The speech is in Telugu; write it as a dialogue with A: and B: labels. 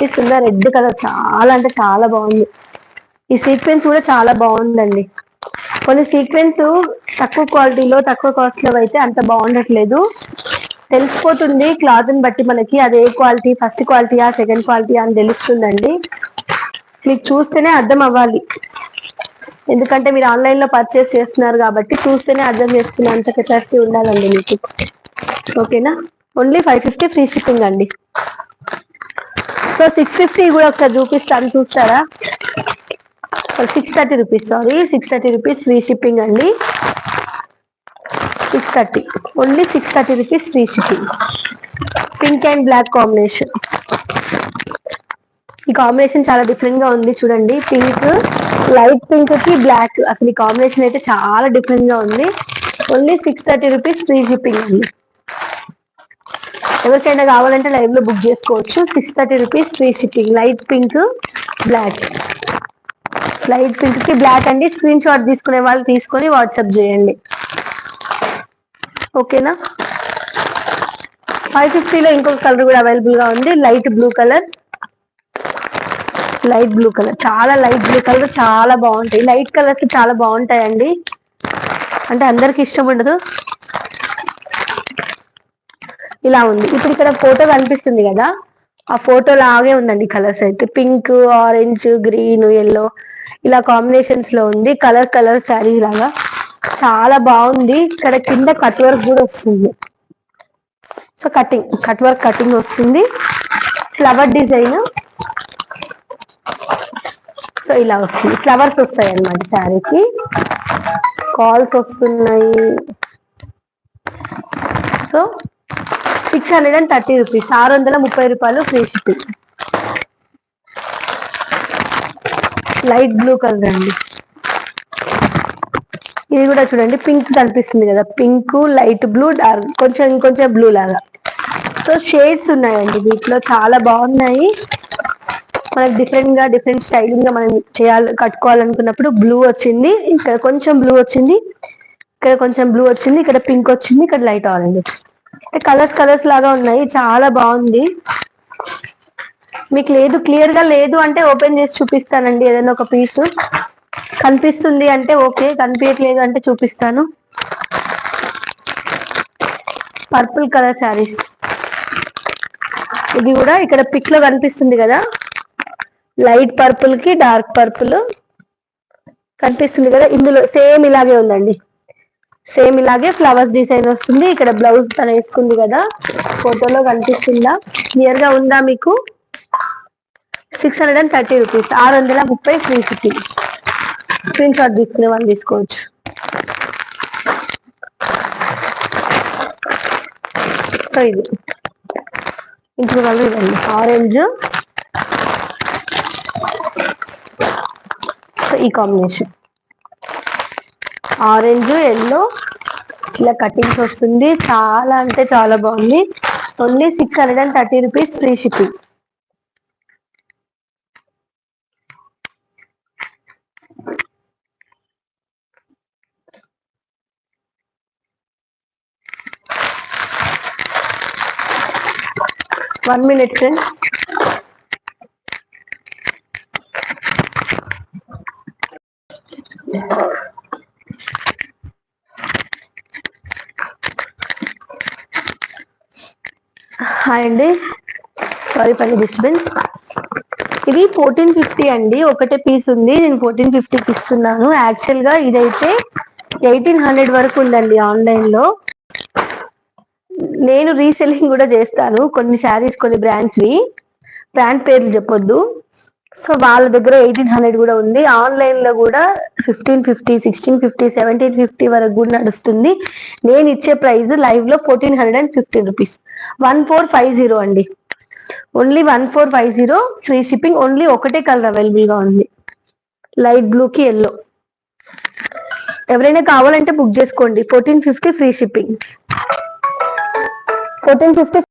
A: ఇస్తున్న రెడ్ కలర్ చాలా అంటే చాలా బాగుంది. ఈ సీక్వెన్స్ కూడా చాలా బాగుందండి. కొన్ని సీక్వెన్స్ తక్కువ క్వాలిటీలో తక్కువ కాస్ట్ లో అయితే అంత బాగుండట్లేదు. తెలిసిపోతుంది క్లాత్ ని బట్టి మనకి అది ఏ క్వాలిటీ, ఫస్ట్ క్వాలిటీయా సెకండ్ క్వాలిటీయా అని తెలుస్తుందండి. మీకు చూస్తేనే అర్థం అవ్వాలి, ఎందుకంటే మీరు ఆన్లైన్ లో పర్చేస్ చేస్తున్నారు కాబట్టి చూస్తేనే అర్థం చేసుకునేంత కెపాసిటీ ఉండాలండి మీకు. ఓకేనా? ఓన్లీ 550 ఫ్రీ షిప్పింగ్ అండి. సో 650 కూడా ఒకసారి చూపిస్తాను, చూస్తారా? 630 rupees, sorry 630 rupees free shipping అండి. 630, only 630 rupees free shipping. Pink and black combination. ఈ కాంబినేషన్ చాలా డిఫరెంట్ గా ఉంది చూడండి. పింక్, లైట్ పింక్ కి బ్లాక్, అసలు ఈ కాంబినేషన్ అయితే చాలా డిఫరెంట్ గా ఉంది. ఓన్లీ 630 రూపీస్ ఫ్రీ షిప్పింగ్ అండి. ఎవరికైనా కావాలంటే లైవ్ లో బుక్ చేసుకోవచ్చు. 630 rupees free shipping. Light pink, black. Light pink కి బ్లాక్ అండి. స్క్రీన్ షాట్ తీసుకునే వాళ్ళు తీసుకొని వాట్సాప్ చేయండి. ఓకేనా? 550 లో ఇంకొక కలర్ కూడా అవైలబుల్ గా ఉంది, light blue colour. Light blue colour, చాలా లైట్ బ్లూ కలర్ చాలా బాగుంటాయి. లైట్ కలర్స్ చాలా బాగుంటాయండి, అంటే అందరికి ఇష్టం ఉండదు. ఇలా ఉంది. ఇప్పుడు ఇక్కడ ఫోటో కనిపిస్తుంది కదా, ఆ ఫోటో లాగే ఉందండి కలర్స్ అయితే. పింక్, ఆరెంజ్, గ్రీన్, ఎల్లో ఇలా కాంబినేషన్స్ లో ఉంది. కలర్ కలర్ శారీ లాగా చాలా బాగుంది. ఇక్కడ కింద కట్ వర్క్ కూడా వస్తుంది. సో కట్ వర్క్ కటింగ్ వస్తుంది. ఫ్లవర్ డిజైన్, సో ఇలా వస్తుంది. ఫ్లవర్స్ వస్తాయి అన్నమాట శారీకి. కాల్స్ వస్తున్నాయి. సో 630 రూపీస్, 630 రూపాయలు free shipping. Light blue colour అండి. ఇది కూడా చూడండి, పింక్ కనిపిస్తుంది కదా, పింక్, లైట్ బ్లూ, డార్క్, కొంచెం ఇంకొంచెం బ్లూ లాగా. సో షేడ్స్ ఉన్నాయండి వీటిలో, చాలా బాగున్నాయి. మనకి డిఫరెంట్ గా డిఫరెంట్ స్టైలింగ్ గా మనం కట్టుకోవాలనుకున్నప్పుడు బ్లూ వచ్చింది, ఇక్కడ కొంచెం బ్లూ వచ్చింది, ఇక్కడ కొంచెం బ్లూ వచ్చింది, ఇక్కడ పింక్ వచ్చింది, ఇక్కడ లైట్ ఆరెంజ్. కలర్స్ కలర్స్ లాగా ఉన్నాయి, చాలా బాగుంది. మీకు లేదు, క్లియర్ గా లేదు అంటే ఓపెన్ చేసి చూపిస్తానండి. ఏదైనా ఒక పీస్ కనిపిస్తుంది అంటే ఓకే, కనిపించట్లేదు అంటే చూపిస్తాను. Purple colour saris. ఇది కూడా ఇక్కడ పిక్ లో కనిపిస్తుంది కదా, లైట్ పర్పుల్ కి డార్క్ పర్పుల్ కనిపిస్తుంది కదా, ఇందులో సేమ్ ఇలాగే ఉందండి. సేమ్ ఇలాగే ఫ్లవర్స్ డిజైన్ వస్తుంది. ఇక్కడ బ్లౌజ్ తను వేసుకుంది కదా, ఫోటోలో కనిపిస్తుందా, క్లియర్ గా ఉందా మీకు? 630 rupees, 630 free shipping. Screen shot తీసుకునే వాళ్ళు తీసుకోవచ్చు. సో ఇది ఇంట్లో వాళ్ళు ఇవ్వండి, ఆరెంజ్, సో ఈ కాంబినేషన్ ఆరెంజ్ ఎల్లో ఇలా కటింగ్స్ వస్తుంది. చాలా అంటే చాలా బాగుంది. Only 630 rupees free shipping. One minute friends. Hi అండి, సారీ ఫర్ డిస్టర్బెన్స్. ఇది 1450 అండి, ఒకటే పీస్ ఉంది. నేను 1450కి ఇస్తున్నాను. యాక్చువల్ గా ఇదైతే 1800 వరకు ఉందండి ఆన్లైన్ లో. నేను రీసెల్లింగ్ కూడా చేస్తాను కొన్ని శారీస్, కొన్ని బ్రాండ్స్వి, బ్రాండ్ పేర్లు చెప్పొద్దు. సో వాళ్ళ దగ్గర 1800 కూడా ఉంది. ఆన్లైన్ లో కూడా 1550, 1650, 1750 వరకు కూడా నడుస్తుంది. నేను ఇచ్చే ప్రైస్ లైవ్ లో 1415 రూపీస్, 1450 అండి. Only 1450 free shipping. ఓన్లీ ఒకటే కలర్ అవైలబుల్ గా ఉంది, లైట్ బ్లూ కి ఎల్లో. ఎవరైనా కావాలంటే బుక్ చేసుకోండి. 1450 ఫ్రీ షిప్పింగ్. 1450